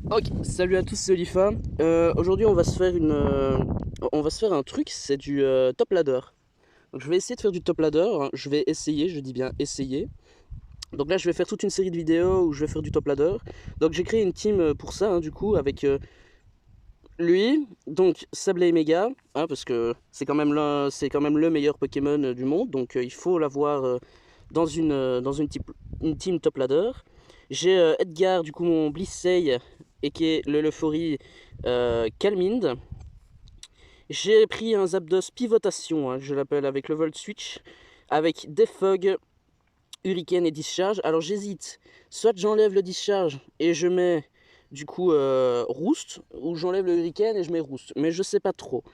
Ok, salut à tous, c'est Olifa. Aujourd'hui, on va se faire on va se faire un truc, c'est du top ladder. Donc, je vais essayer de faire du top ladder, hein. Je vais essayer, je dis bien essayer. Donc là, je vais faire toute une série de vidéos où je vais faire du top ladder. Donc, j'ai créé une team pour ça, hein, du coup, avec lui, donc Sablé et Mega, hein, parce que c'est quand même le meilleur Pokémon du monde. Donc, il faut l'avoir une team top ladder. J'ai Edgar, du coup, mon Blissey, et qui est le Leufori Calmind. J'ai pris un Zapdos Pivotation, hein, je l'appelle, avec le Volt Switch, avec Defog, Hurricane et Discharge. Alors j'hésite, soit j'enlève le Discharge et je mets du coup Roost, ou j'enlève le Hurricane et je mets Roost. Mais je sais pas trop.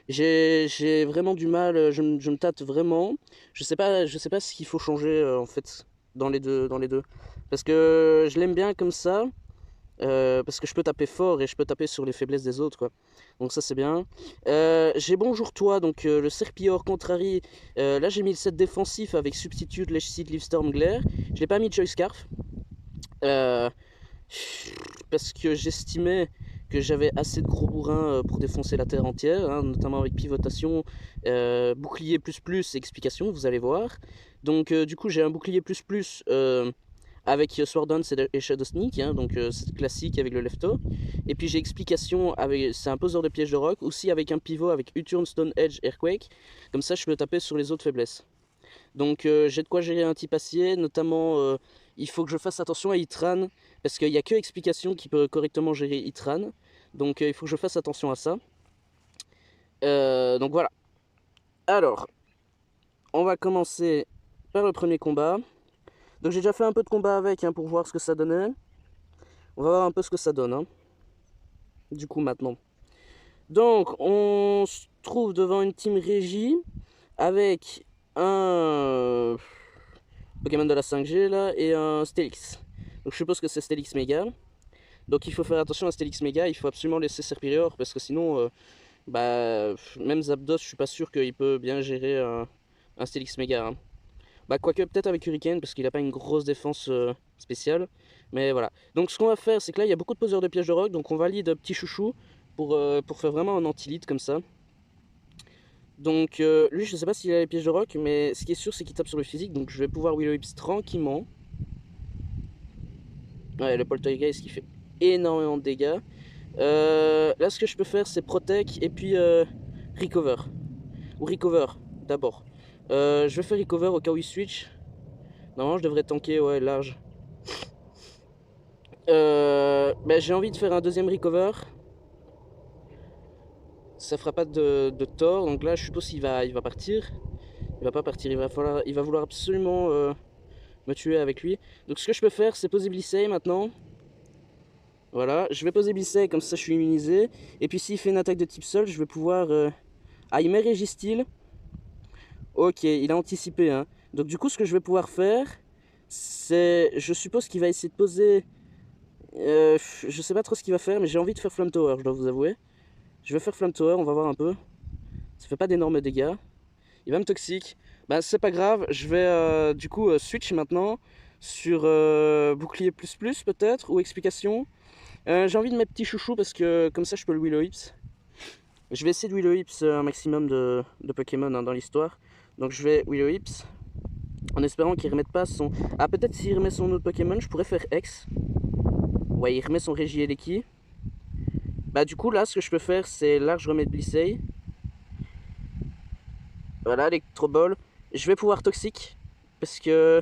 J'ai vraiment du mal, je me tâte vraiment. Je sais pas ce qu'il faut changer en fait dans les deux. Parce que je l'aime bien comme ça. Parce que je peux taper fort et je peux taper sur les faiblesses des autres, quoi. Donc ça c'est bien. J'ai Bonjour Toi, donc le Serpior Contrary. Là j'ai mis le set défensif avec Substitute, Leech Seed, Leaf Storm, Glare. Je l'ai pas mis de Choice Scarf. Euh, Parce que j'estimais que j'avais assez de gros bourrins pour défoncer la terre entière, hein, notamment avec pivotation, bouclier plus et explication, vous allez voir. Donc du coup j'ai un bouclier avec Sword Dance et Shadow Sneak, hein, donc c'est classique avec le lefto. Et puis j'ai explication, c'est un poseur de piège de rock, aussi avec un pivot avec U-Turn, Stone Edge, Earthquake. Comme ça je peux taper sur les autres faiblesses. Donc j'ai de quoi gérer un type acier, notamment il faut que je fasse attention à Itran, parce qu'il n'y a que explication qui peut correctement gérer Itran. Donc il faut que je fasse attention à ça. Donc voilà. Alors, on va commencer par le premier combat. Donc j'ai déjà fait un peu de combat avec, hein, pour voir ce que ça donnait. On va voir un peu ce que ça donne, hein, du coup maintenant. Donc on se trouve devant une team régie avec un Pokémon de la 5G là et un Steelix. Donc je suppose que c'est Steelix Mega. Donc il faut faire attention à Steelix Mega, il faut absolument laisser Serperior parce que sinon, même Zapdos, je suis pas sûr qu'il peut bien gérer un Steelix Mega, hein. Bah, quoique peut-être avec Hurricane parce qu'il a pas une grosse défense spéciale. Mais voilà. Donc ce qu'on va faire, c'est que là il y a beaucoup de poseurs de pièges de rock, donc on valide petit chouchou pour faire vraiment un anti-lead comme ça. Donc lui, je sais pas s'il a les pièges de rock, mais ce qui est sûr, c'est qu'il tape sur le physique, donc je vais pouvoir Will-O-Wisp tranquillement. Ouais, le Poltergeist qui fait énormément de dégâts. Là, ce que je peux faire, c'est Protect et puis Recover. Ou Recover, d'abord. Je vais faire Recover au cas où il switch. Normalement, je devrais tanker, ouais, large. J'ai envie de faire un deuxième Recover. Ça fera pas de tort, donc là, je suppose qu'il va partir. Il va pas partir, il va vouloir absolument me tuer avec lui. Donc ce que je peux faire, c'est poser Blissey maintenant. Voilà, je vais poser Blissey, comme ça je suis immunisé. Et puis s'il fait une attaque de type sol, je vais pouvoir... Ah, il met Régistyle. Ok, il a anticipé, hein. Donc du coup, ce que je vais pouvoir faire, c'est... Je suppose qu'il va essayer de poser... je sais pas trop ce qu'il va faire, mais j'ai envie de faire Flame Tower, je dois vous avouer. Je vais faire Flame Tower, on va voir un peu. Ça fait pas d'énormes dégâts. Il va me toxique. Bah c'est pas grave, je vais du coup switch maintenant sur bouclier peut-être, ou explication. J'ai envie de mettre petit chouchou parce que comme ça je peux le Will-O-Wisp. Je vais essayer de Will-O-Wisp un maximum de Pokémon, hein, dans l'histoire. Donc je vais Will-O-Wisp en espérant qu'il remette pas son... Ah, peut-être s'il remet son autre Pokémon, je pourrais faire X. Ouais, il remet son Regieleki. Bah du coup là ce que je peux faire c'est là je remets Blissey. Voilà, Electro Ball. Je vais pouvoir Toxique parce que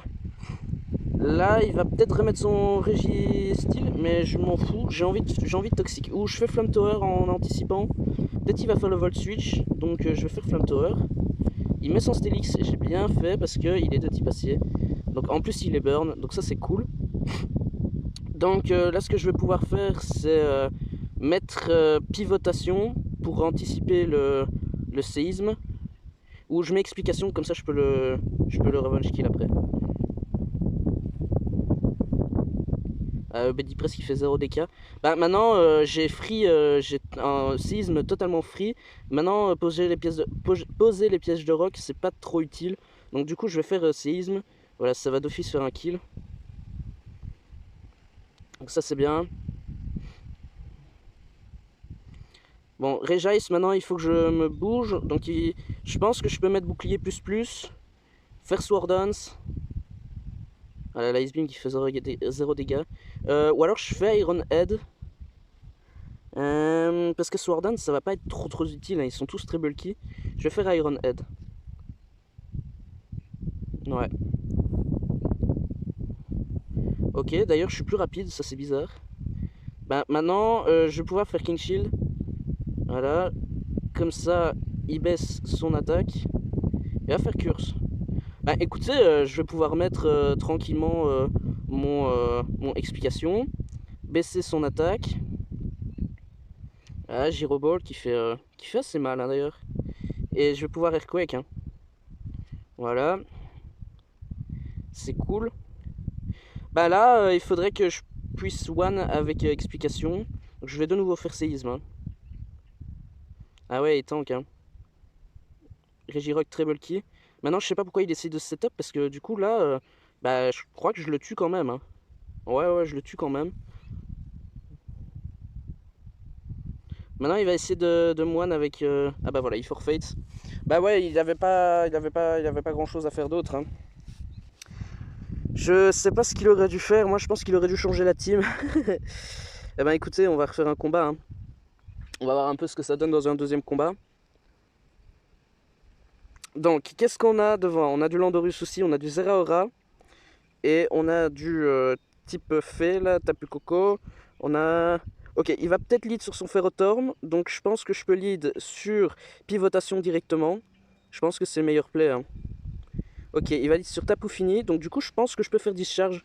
là, il va peut-être remettre son Régistyle, mais je m'en fous. J'ai envie de Toxique. Ou je fais Flame Tower en anticipant. Peut-être il va faire le Volt Switch, donc je vais faire Flame Tower. Il met son Steelix, j'ai bien fait parce qu'il est de type acier. Donc en plus il est burn, donc ça c'est cool. Donc là ce que je vais pouvoir faire c'est mettre pivotation pour anticiper le séisme. Ou je mets explication, comme ça je peux le revenge kill après. Bedipres qui fait 0 DK. Bah maintenant j'ai un séisme totalement free. Maintenant poser les pièges de rock c'est pas trop utile. Donc du coup je vais faire séisme. Voilà, ça va d'office faire un kill. Donc ça c'est bien. Bon, Regice, maintenant il faut que je me bouge. Donc je pense que je peux mettre bouclier plus. Faire Sword Dance. Voilà, l'Ice Beam qui fait 0 dégâts. Ou alors je fais Iron Head. Parce que Sword Dance ça va pas être trop utile, hein. Ils sont tous très bulky. Je vais faire Iron Head. Ouais. Ok, d'ailleurs je suis plus rapide, ça c'est bizarre. Bah maintenant je vais pouvoir faire King Shield. Voilà. Comme ça, il baisse son attaque. Et va faire Curse. Bah écoutez, je vais pouvoir mettre tranquillement mon explication. Baisser son attaque. Ah, Gyroball qui fait assez mal hein, d'ailleurs. Et je vais pouvoir Earthquake. Hein. Voilà. C'est cool. Bah là, il faudrait que je puisse one avec explication. Donc je vais de nouveau faire séisme. Hein. Ah ouais, il tank. Hein. Regirock très bulky. Maintenant, je sais pas pourquoi il essaie de setup parce que du coup là, bah je crois que je le tue quand même. Hein. Ouais, je le tue quand même. Maintenant, il va essayer de moine avec. Ah bah voilà, il forfeit. Bah ouais, il avait pas grand chose à faire d'autre. Hein. Je sais pas ce qu'il aurait dû faire. Moi, je pense qu'il aurait dû changer la team. Eh ben écoutez, on va refaire un combat. Hein. On va voir un peu ce que ça donne dans un deuxième combat. Donc, qu'est-ce qu'on a devant? On a du Landorus aussi, on a du Zeraora. Et on a du type Fée, là, Tapu Koko. On a... Ok, il va peut-être lead sur son Ferrotorm. Donc, je pense que je peux lead sur Pivotation directement. Je pense que c'est le meilleur play. Hein. Ok, il va lead sur Tapu Fini. Donc, du coup, je pense que je peux faire Discharge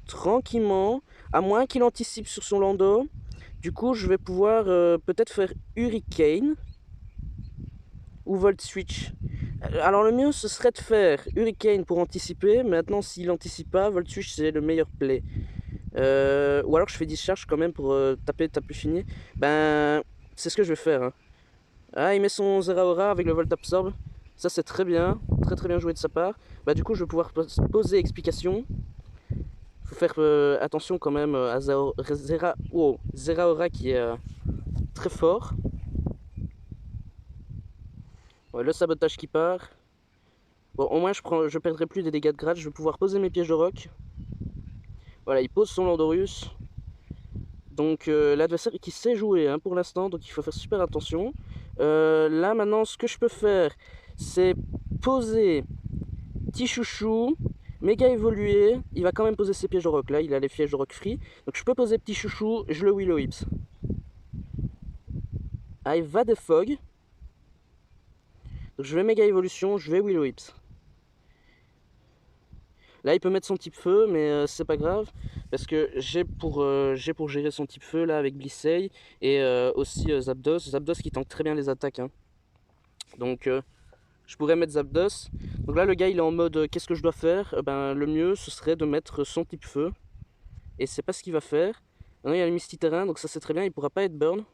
tranquillement. À moins qu'il anticipe sur son Lando. Du coup, je vais pouvoir peut-être faire Hurricane ou Volt Switch. Alors le mieux ce serait de faire Hurricane pour anticiper. Maintenant s'il anticipe pas, Volt Switch c'est le meilleur play. Ou alors je fais Discharge quand même pour taper fini. Ben c'est ce que je vais faire. Hein. Ah il met son Zeraora avec le Volt Absorb. Ça c'est très bien. Très bien joué de sa part. Bah du coup je vais pouvoir poser explication. Faut faire attention quand même à Zeraora qui est très fort. Ouais, le sabotage qui part. Bon, au moins je perdrai plus des dégâts de grade. Je vais pouvoir poser mes pièges de roc. Voilà, il pose son Landorus. Donc l'adversaire qui sait jouer hein, pour l'instant, donc il faut faire super attention. Là maintenant, ce que je peux faire, c'est poser petit chouchou, méga évolué. Il va quand même poser ses pièges de roc. Là, il a les pièges de roc free. Donc je peux poser petit chouchou, je le Willow Hips. Ah, il va des fog. Donc je vais méga évolution, je vais Willow Hips. Là, il peut mettre son type feu, mais c'est pas grave. Parce que j'ai pour gérer son type feu là avec Blissey. Et aussi Zapdos. Zapdos qui tank très bien les attaques. Hein. Donc je pourrais mettre Zapdos. Donc là, le gars il est en mode qu'est-ce que je dois faire? Ben, le mieux ce serait de mettre son type feu. Et c'est pas ce qu'il va faire. Maintenant, il y a le Misty Terrain, donc ça c'est très bien. Il pourra pas être burn.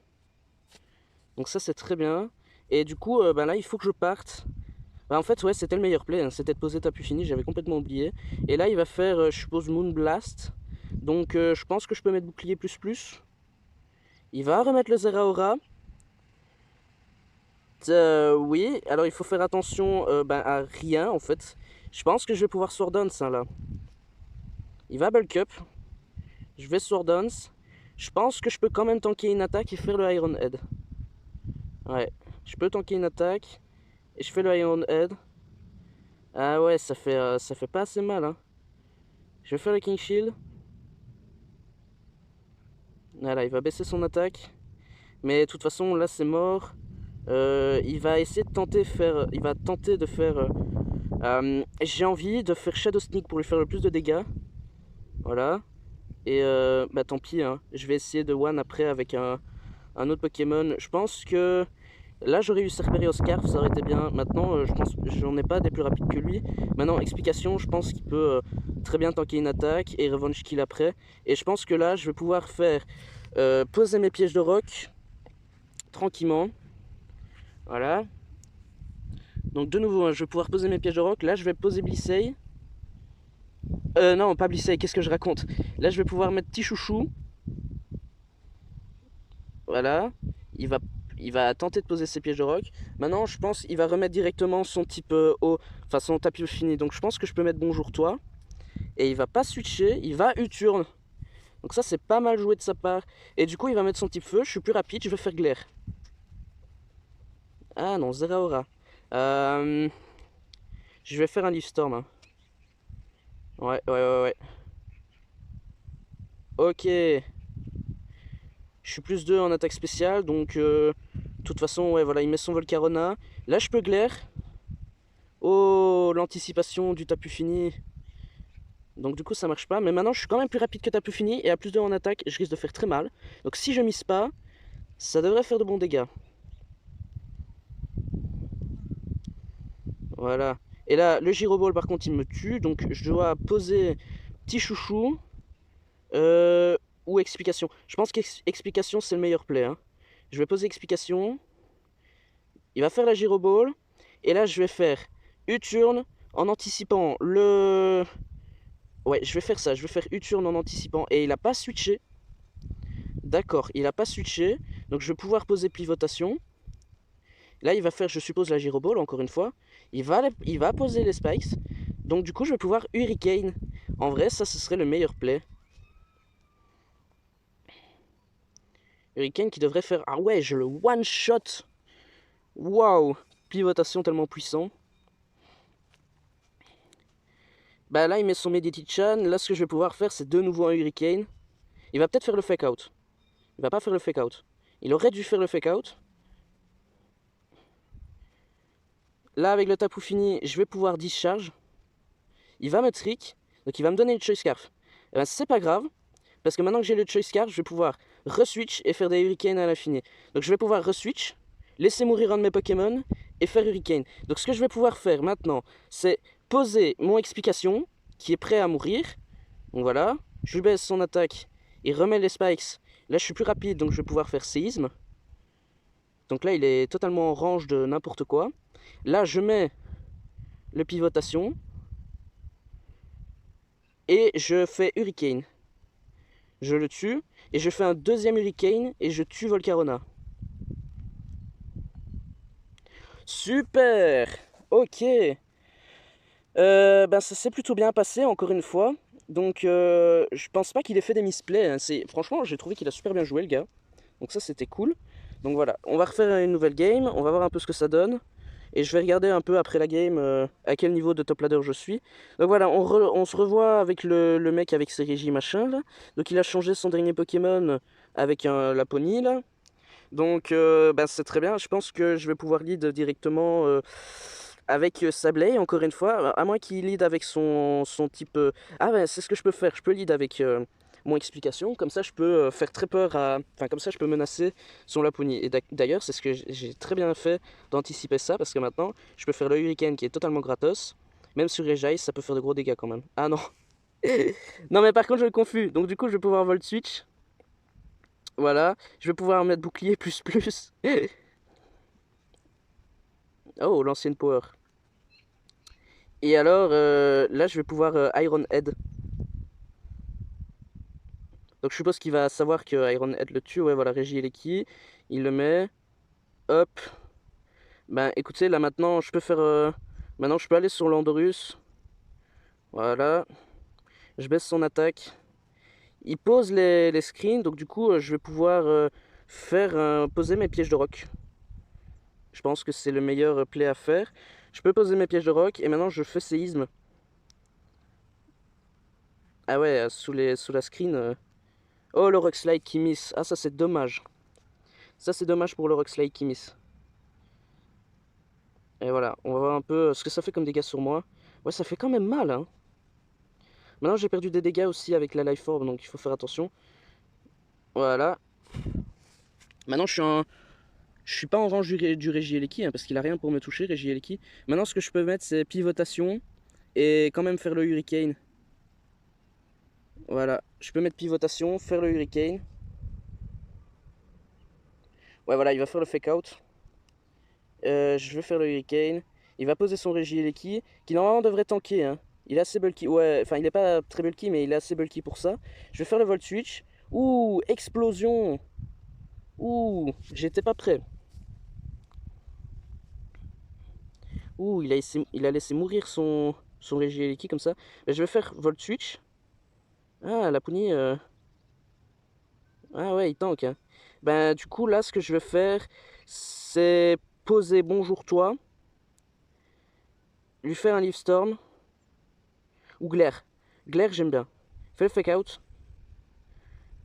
Donc ça c'est très bien. Et du coup, ben là, il faut que je parte. Bah en fait ouais c'était le meilleur play, hein. C'était de poser Tapu Fini, j'avais complètement oublié. Et là il va faire je suppose Moon Blast. Donc je pense que je peux mettre bouclier plus. Il va remettre le Zeraora. Oui, alors il faut faire attention à rien en fait. Je pense que je vais pouvoir Sword Dance hein, là. Il va bulk up. Je vais Sword Dance. Je pense que je peux quand même tanker une attaque et faire le Iron Head. Ouais, je peux tanker une attaque. Et je fais le Iron Head. Ah ouais, ça fait pas assez mal. Hein. Je vais faire le King Shield. Voilà, il va baisser son attaque. Mais de toute façon, là c'est mort. Il va essayer de tenter de faire... j'ai envie de faire Shadow Sneak pour lui faire le plus de dégâts. Voilà. Et bah tant pis, hein. Je vais essayer de one après avec un autre Pokémon. Je pense que... Là j'aurais eu Serperios Scarf, ça aurait été bien. Maintenant je pense que j'en ai pas des plus rapides que lui. Maintenant explication, je pense qu'il peut très bien tanker une attaque et revenge kill après. Et je pense que là je vais pouvoir faire poser mes pièges de roc tranquillement. Voilà. Donc de nouveau hein, je vais pouvoir poser mes pièges de roc. Là je vais poser Blissey. Non pas Blissey, qu'est-ce que je raconte? Là je vais pouvoir mettre petit chouchou. Voilà. Il va il va tenter de poser ses pièges de rock. Maintenant, je pense qu'il va remettre directement son type haut, enfin son tapis fini. Donc je pense que je peux mettre bonjour toi. Et il va pas switcher, il va U-turn. Donc ça, c'est pas mal joué de sa part. Et du coup, il va mettre son type feu, je suis plus rapide, je vais faire glaire. Ah non, Zeraora. Je vais faire un Leaf Storm. Hein. Ouais. Ok. Je suis plus 2 en attaque spéciale, donc de toute façon, ouais, voilà, il met son Volcarona. Là, je peux glaire. Oh, l'anticipation du tapu fini. Donc du coup, ça marche pas. Mais maintenant, je suis quand même plus rapide que tapu fini. Et à plus 2 en attaque, je risque de faire très mal. Donc si je mise pas, ça devrait faire de bons dégâts. Voilà. Et là, le Gyroball, par contre, il me tue. Donc je dois poser petit chouchou. Ou explication. Je pense qu'explication, c'est le meilleur play. Hein. Je vais poser explication. Il va faire la Gyroball. Et là, je vais faire U-turn en anticipant le... Ouais, je vais faire ça. Je vais faire U-turn en anticipant. Et il n'a pas switché. D'accord, il n'a pas switché. Donc je vais pouvoir poser pivotation. Là, il va faire, je suppose, la Gyroball, encore une fois. Il va poser les spikes. Donc du coup, je vais pouvoir Hurricane. En vrai, ça, ce serait le meilleur play. Hurricane qui devrait faire... Ah ouais, je le one-shot. Waouh. Pivotation tellement puissant. Bah là, il met son Medicity-chan. Là, ce que je vais pouvoir faire, c'est de nouveau un Hurricane. Il va peut-être faire le fake-out. Il va pas faire le fake-out. Il aurait dû faire le fake-out. Là, avec le tapou fini, je vais pouvoir discharge. Il va me trick. Donc, il va me donner le Choice Scarf. Et ben, c'est pas grave. Parce que maintenant que j'ai le Choice Scarf, je vais pouvoir re-switch et faire des Hurricanes à l'infini. Donc, je vais pouvoir re-switch, laisser mourir un de mes Pokémon et faire Hurricane. Donc, ce que je vais pouvoir faire maintenant, c'est poser mon explication qui est prêt à mourir. Donc, voilà. Je lui baisse son attaque. Il remet les spikes. Là, je suis plus rapide, donc je vais pouvoir faire séisme. Donc là, il est totalement en range de n'importe quoi. Là, je mets le pivotation. Et je fais Hurricane. Je le tue. Et je fais un deuxième Hurricane. Et je tue Volcarona. Super. Ok. Ben ça s'est plutôt bien passé, encore une fois. Donc, je pense pas qu'il ait fait des misplays. Hein. Franchement, j'ai trouvé qu'il a super bien joué, le gars. Donc ça, c'était cool. Donc voilà, on va refaire une nouvelle game. On va voir un peu ce que ça donne. Et je vais regarder un peu après la game à quel niveau de top ladder je suis. Donc voilà, on se revoit avec le mec avec ses régis machin là. Donc il a changé son dernier Pokémon avec la Pony là. Donc ben, c'est très bien, je pense que je vais pouvoir lead directement avec Sableye encore une fois. À moins qu'il lead avec son type... Ah ben c'est ce que je peux faire, je peux lead avec... mon explication, comme ça je peux faire très peur à... Enfin comme ça je peux menacer son Laponie. Et d'ailleurs c'est ce que j'ai très bien fait d'anticiper ça, parce que maintenant je peux faire le Hurricane qui est totalement gratos. Même sur Regice ça peut faire de gros dégâts quand même. Ah non. Non mais par contre je le confus, donc du coup je vais pouvoir Volt Switch. Voilà, je vais pouvoir mettre bouclier plus plus. Oh, l'ancienne power. Et alors là je vais pouvoir Iron Head. Donc je suppose qu'il va savoir que Iron Head le tue. Ouais, voilà, Régie Eleki. Il le met. Hop. Ben écoutez, là maintenant je peux faire... Maintenant je peux aller sur Landorus. Voilà. Je baisse son attaque. Il pose les screens. Donc du coup je vais pouvoir poser mes pièges de rock. Je pense que c'est le meilleur play à faire. Je peux poser mes pièges de rock. Et maintenant je fais séisme. Ah ouais, sous la screen... Oh, le Rock Slide qui miss. Ah, ça c'est dommage. Ça c'est dommage pour le Rock Slide qui miss. Et voilà, on va voir un peu ce que ça fait comme dégâts sur moi. Ouais, ça fait quand même mal, hein. Maintenant j'ai perdu des dégâts aussi avec la Life Orb, donc il faut faire attention. Voilà. Maintenant je suis pas en range du Regieleki, hein, parce qu'il a rien pour me toucher, Regieleki. Maintenant ce que je peux mettre c'est pivotation et quand même faire le Hurricane. Voilà, je peux mettre pivotation, faire le Hurricane. Ouais, voilà, il va faire le fake out. Je vais faire le Hurricane. Il va poser son Regieleki, qui normalement devrait tanker. Hein. Il est assez bulky. Ouais, enfin, il n'est pas très bulky, mais il est assez bulky pour ça. Je vais faire le Volt Switch. Ouh, explosion. Ouh, j'étais pas prêt. Ouh, il a laissé mourir son Regieleki comme ça. Ben, je vais faire Volt Switch. Ah, la Pony... Ah ouais, il tank, hein. Ben, du coup, là, ce que je vais faire, c'est poser Bonjour Toi, lui faire un Leaf Storm, ou Glaire. Glaire, j'aime bien. Fais le Fake Out.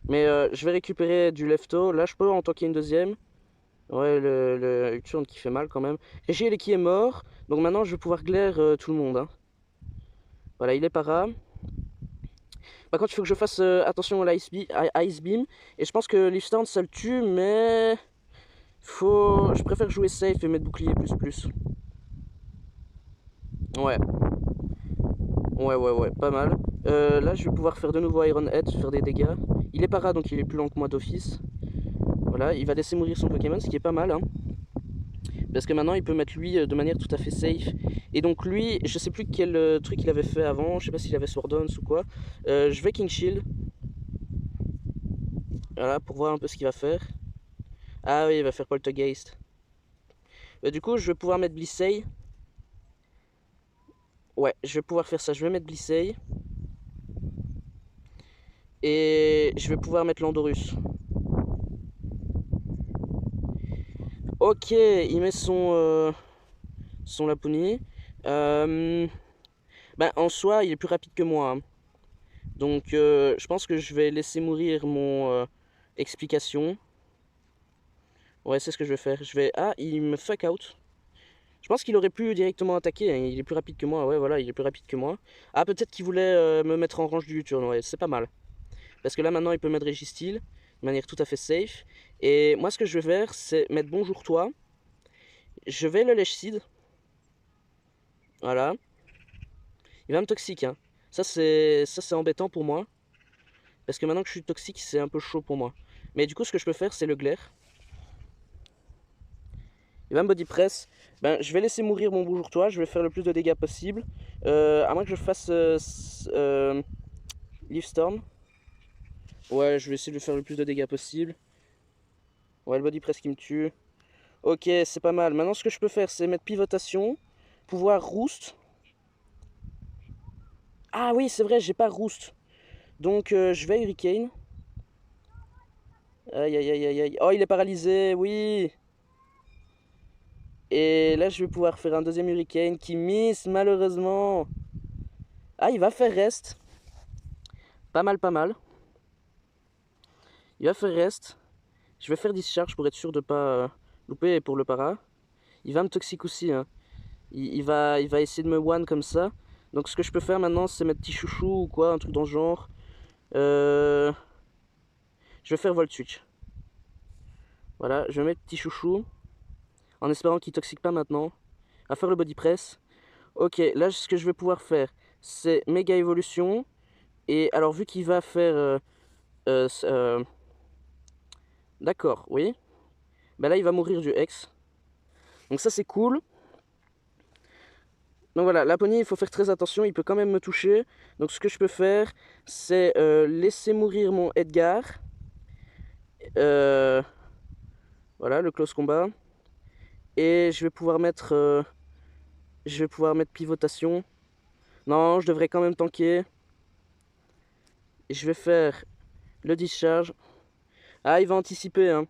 Mais je vais récupérer du Lefto. Là, je peux en tanker une deuxième. Ouais, le Uturn qui fait mal quand même. Regieleki est mort. Donc maintenant, je vais pouvoir Glaire tout le monde, hein. Voilà, il est para. Par contre, il faut que je fasse attention à Ice Beam. Et je pense que Leaf Storm, ça le tue, mais... Je préfère jouer safe et mettre bouclier plus. Ouais. Ouais, pas mal. Là, je vais pouvoir faire de nouveau Iron Head, faire des dégâts. Il est para, donc il est plus lent que moi d'office. Voilà, il va laisser mourir son Pokémon, ce qui est pas mal, hein. Parce que maintenant, il peut mettre lui de manière tout à fait safe. Et donc lui, je sais plus quel truc il avait fait avant. Je sais pas s'il avait Sword Dance ou quoi. Je vais King Shield. Voilà, pour voir un peu ce qu'il va faire. Ah oui, il va faire Poltergeist. Du coup, je vais pouvoir mettre Blissey. Ouais, je vais pouvoir faire ça. Je vais mettre Blissey. Et je vais pouvoir mettre Landorus. Ok, il met son Laponi. Ben, en soi, il est plus rapide que moi, hein. Donc, je pense que je vais laisser mourir mon explication. Ouais, c'est ce que je vais faire. Ah, il me fuck out. Je pense qu'il aurait pu directement attaquer, hein. Il est plus rapide que moi. Ouais, voilà, il est plus rapide que moi. Ah, peut-être qu'il voulait me mettre en range du turn. Ouais, c'est pas mal. Parce que là, maintenant, il peut mettre Registeel de manière tout à fait safe. Et moi, ce que je vais faire, c'est mettre Bonjour Toi. Je vais le Lèche Seed. Voilà. Il va me toxique, hein. Ça, c'est embêtant pour moi. Parce que maintenant que je suis toxique, c'est un peu chaud pour moi. Mais du coup, ce que je peux faire, c'est le glaire. Il va me body press. Ben, je vais laisser mourir mon Bonjour Toi. Je vais faire le plus de dégâts possible. À moins que je fasse Leaf Storm. Ouais, je vais essayer de faire le plus de dégâts possible. Ouais, le body press qui me tue. Ok, c'est pas mal. Maintenant, ce que je peux faire, c'est mettre pivotation. Pouvoir roost. Ah oui, c'est vrai, j'ai pas roost. Donc, je vais Hurricane. Aïe. Oh, il est paralysé, oui. Et là, je vais pouvoir faire un deuxième Hurricane qui miss, malheureusement. Ah, il va faire rest. Pas mal. Il va faire rest. Je vais faire discharge pour être sûr de pas louper pour le para. Il va me toxique aussi, hein. Il va essayer de me one comme ça. Donc ce que je peux faire maintenant, c'est mettre petit chouchou ou quoi, un truc dans le genre. Je vais faire Volt Switch. Voilà, je vais mettre petit chouchou. En espérant qu'il toxique pas maintenant. À faire le body press. Ok, là ce que je vais pouvoir faire, c'est méga évolution. Et alors vu qu'il va faire... d'accord, oui. Ben là il va mourir du X. Donc ça c'est cool. Donc voilà, Laponi, il faut faire très attention, il peut quand même me toucher. Donc ce que je peux faire, c'est laisser mourir mon Edgar. Voilà, le close combat. Et je vais pouvoir mettre pivotation. Non, je devrais quand même tanker. Et je vais faire le discharge. Ah, il va anticiper, hein.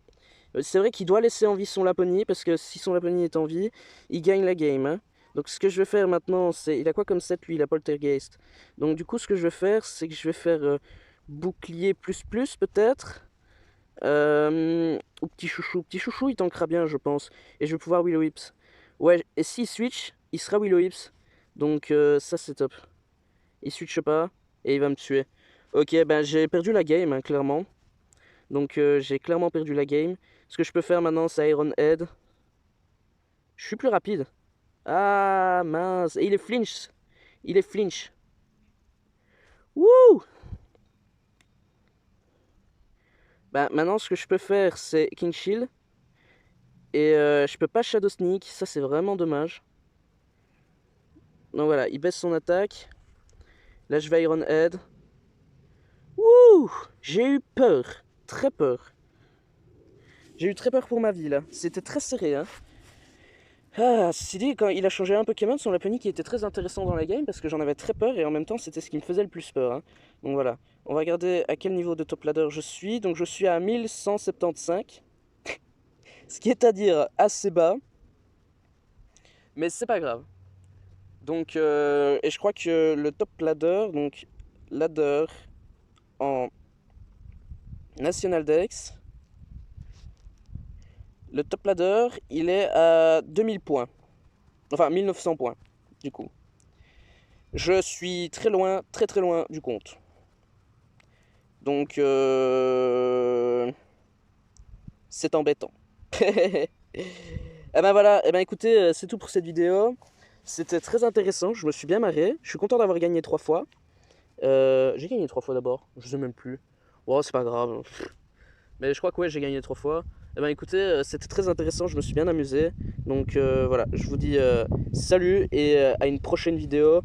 C'est vrai qu'il doit laisser en vie son Laponi, parce que si son Laponi est en vie, il gagne la game, hein. Donc ce que je vais faire maintenant, c'est... Il a quoi comme 7 lui? Il a Poltergeist. Donc du coup, ce que je vais faire, c'est que je vais faire bouclier plus peut-être. Ou petit chouchou. Petit chouchou, il tankera bien, je pense. Et je vais pouvoir Willow Whips. Ouais, et s'il switch, il sera Willow Whips. Donc ça, c'est top. Il switch pas, et il va me tuer. Ok, ben j'ai perdu la game, hein, clairement. Donc j'ai clairement perdu la game. Ce que je peux faire maintenant, c'est Iron Head. Je suis plus rapide. Ah mince. Et il est flinch. Il est flinch. Wouh. Bah maintenant ce que je peux faire c'est King Shield. Et je peux pas Shadow Sneak. Ça c'est vraiment dommage. Donc voilà, il baisse son attaque. Là je vais Iron Head. Wouh. J'ai eu peur. Très peur. J'ai eu très peur pour ma vie là. C'était très serré, hein. Ah, ceci dit, quand il a changé un Pokémon, son Lopunny qui était très intéressant dans la game parce que j'en avais très peur et en même temps c'était ce qui me faisait le plus peur, hein. Donc voilà, on va regarder à quel niveau de top ladder je suis. Donc je suis à 1175, ce qui est à dire assez bas, mais c'est pas grave. Donc, et je crois que le top ladder, donc ladder en National Dex, le top ladder il est à 2000 points, enfin 1900 points du coup. Je suis très loin, très très loin du compte. Donc, c'est embêtant. Eh ben voilà, eh ben écoutez, c'est tout pour cette vidéo. C'était très intéressant, je me suis bien marré. Je suis content d'avoir gagné 3 fois. J'ai gagné 3 fois d'abord, je sais même plus. Oh, c'est pas grave. Mais je crois que ouais, j'ai gagné 3 fois. Eh ben écoutez, c'était très intéressant, je me suis bien amusé. Donc voilà, je vous dis salut et à une prochaine vidéo.